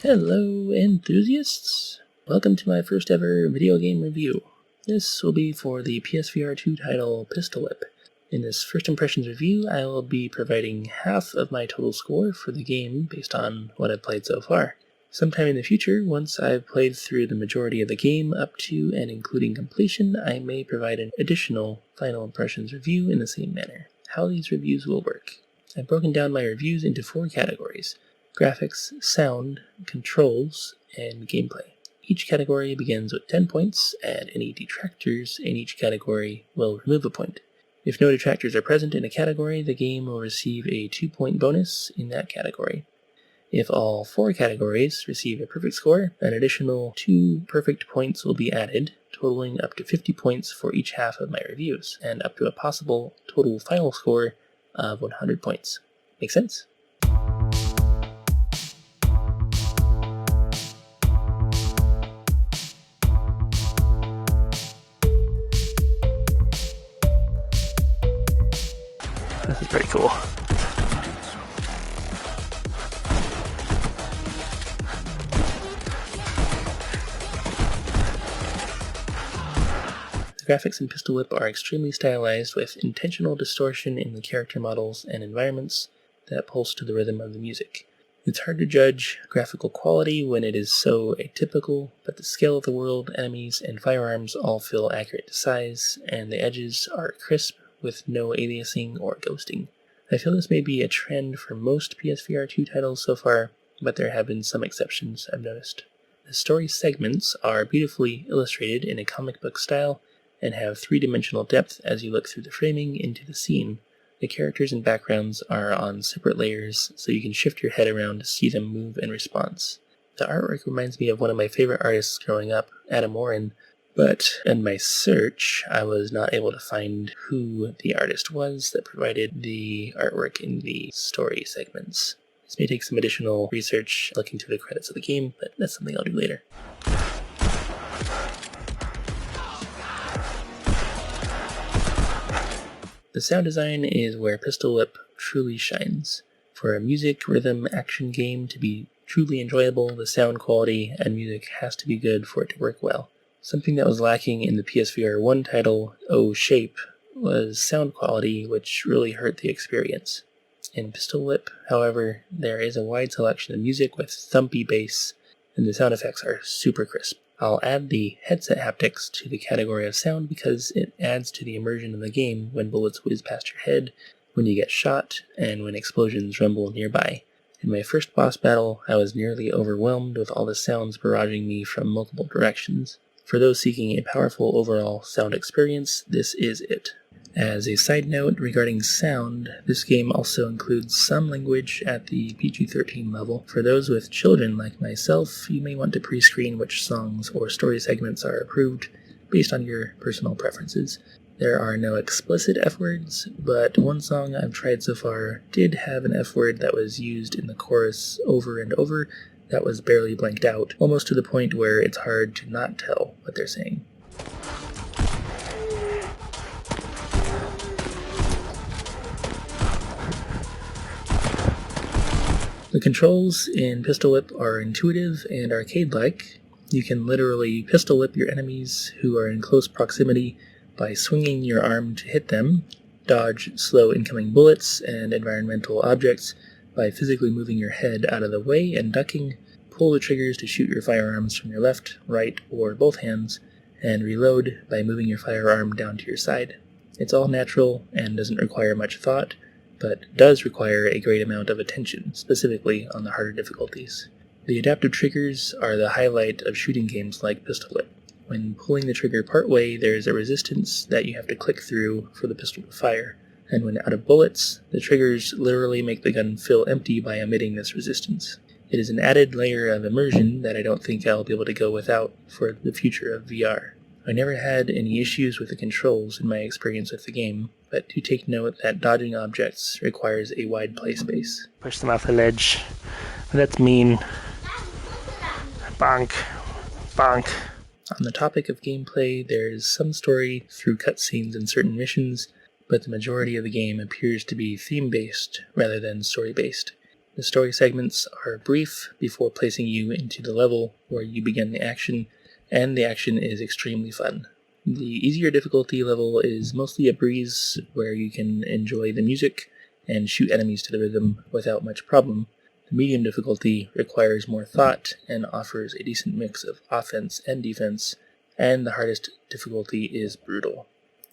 Hello, enthusiasts! Welcome to my first ever video game review. This will be for the PSVR2 title Pistol Whip. In this first impressions review, I will be providing half of my total score for the game based on what I've played so far. Sometime in the future, once I've played through the majority of the game up to and including completion, I may provide an additional final impressions review in the same manner. How these reviews will work. I've broken down my reviews into 4 categories: graphics, sound, controls, and gameplay. Each category begins with 10 points, and any detractors in each category will remove a point. If no detractors are present in a category, the game will receive a 2-point bonus in that category. If all 4 categories receive a perfect score, an additional 2 perfect points will be added, totaling up to 50 points for each half of my reviews, and up to a possible total final score of 100 points. Make sense? This is pretty cool. The graphics in Pistol Whip are extremely stylized with intentional distortion in the character models and environments that pulse to the rhythm of the music. It's hard to judge graphical quality when it is so atypical, but the scale of the world, enemies, and firearms all feel accurate to size, and the edges are crisp with no aliasing or ghosting. I feel this may be a trend for most PSVR2 titles so far, but there have been some exceptions I've noticed. The story segments are beautifully illustrated in a comic book style and have 3-dimensional depth as you look through the framing into the scene. The characters and backgrounds are on separate layers, so you can shift your head around to see them move in response. The artwork reminds me of one of my favorite artists growing up, Adam Warren, but in my search, I was not able to find who the artist was that provided the artwork in the story segments. This may take some additional research looking through the credits of the game, but that's something I'll do later. The sound design is where Pistol Whip truly shines. For a music, rhythm, action game to be truly enjoyable, the sound quality and music has to be good for it to work well. Something that was lacking in the PSVR1 title, Oh Shape, was sound quality, which really hurt the experience. In Pistol Whip, however, there is a wide selection of music with thumpy bass, and the sound effects are super crisp. I'll add the headset haptics to the category of sound because it adds to the immersion of the game when bullets whiz past your head, when you get shot, and when explosions rumble nearby. In my first boss battle, I was nearly overwhelmed with all the sounds barraging me from multiple directions. For those seeking a powerful overall sound experience, this is it. As a side note regarding sound, this game also includes some language at the PG-13 level. For those with children like myself, you may want to pre-screen which songs or story segments are approved based on your personal preferences. There are no explicit F-words, but one song I've tried so far did have an F-word that was used in the chorus over and over that was barely blanked out, almost to the point where it's hard to not tell what they're saying. The controls in Pistol Whip are intuitive and arcade-like. You can literally pistol whip your enemies who are in close proximity by swinging your arm to hit them, dodge slow incoming bullets and environmental objects by physically moving your head out of the way and ducking, pull the triggers to shoot your firearms from your left, right, or both hands, and reload by moving your firearm down to your side. It's all natural and doesn't require much thought, but does require a great amount of attention, specifically on the harder difficulties. The adaptive triggers are the highlight of shooting games like Pistol Whip. When pulling the trigger partway, there's a resistance that you have to click through for the pistol to fire, and when out of bullets, the triggers literally make the gun feel empty by omitting this resistance. It is an added layer of immersion that I don't think I'll be able to go without for the future of VR. I never had any issues with the controls in my experience with the game, but do take note that dodging objects requires a wide play space. Push them off the ledge. That's mean. Bonk. Bonk. On the topic of gameplay, there is some story through cutscenes in certain missions, but the majority of the game appears to be theme-based rather than story-based. The story segments are brief before placing you into the level where you begin the action, and the action is extremely fun. The easier difficulty level is mostly a breeze where you can enjoy the music and shoot enemies to the rhythm without much problem. The medium difficulty requires more thought and offers a decent mix of offense and defense, and the hardest difficulty is brutal.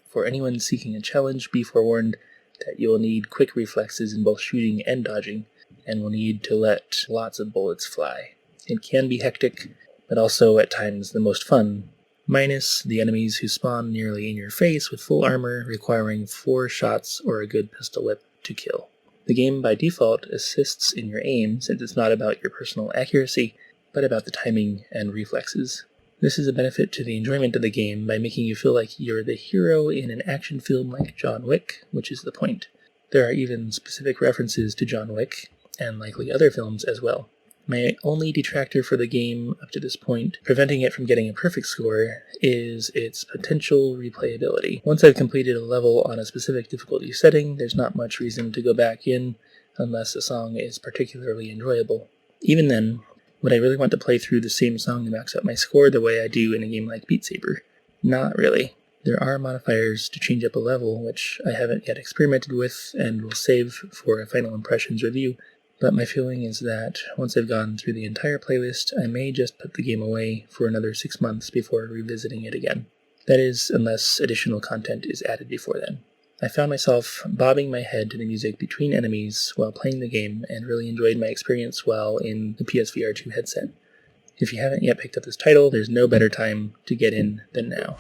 For anyone seeking a challenge, be forewarned that you will need quick reflexes in both shooting and dodging, and will need to let lots of bullets fly. It can be hectic, but also at times the most fun, minus the enemies who spawn nearly in your face with full armor requiring 4 shots or a good pistol whip to kill. The game by default assists in your aim since it's not about your personal accuracy, but about the timing and reflexes. This is a benefit to the enjoyment of the game by making you feel like you're the hero in an action film like John Wick, which is the point. There are even specific references to John Wick, and likely other films as well. My only detractor for the game up to this point, preventing it from getting a perfect score, is its potential replayability. Once I've completed a level on a specific difficulty setting, there's not much reason to go back in unless a song is particularly enjoyable. Even then, would I really want to play through the same song to max out my score the way I do in a game like Beat Saber? Not really. There are modifiers to change up a level, which I haven't yet experimented with and will save for a final impressions review, but my feeling is that once I've gone through the entire playlist, I may just put the game away for another 6 months before revisiting it again. That is, unless additional content is added before then. I found myself bobbing my head to the music between enemies while playing the game and really enjoyed my experience while in the PSVR2 headset. If you haven't yet picked up this title, there's no better time to get in than now.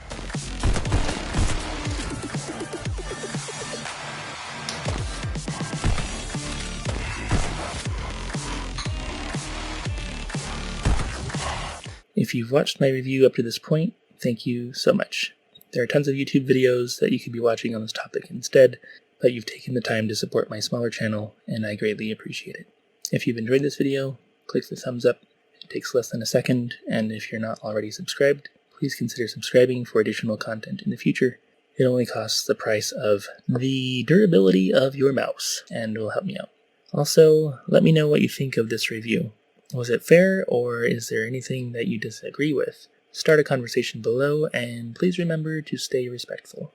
If you've watched my review up to this point, thank you so much. There are tons of YouTube videos that you could be watching on this topic instead, but you've taken the time to support my smaller channel, and I greatly appreciate it. If you've enjoyed this video, click the thumbs up. It takes less than a second, and if you're not already subscribed, please consider subscribing for additional content in the future. It only costs the price of the durability of your mouse, and will help me out. Also, let me know what you think of this review. Was it fair, or is there anything that you disagree with? Start a conversation below, and please remember to stay respectful.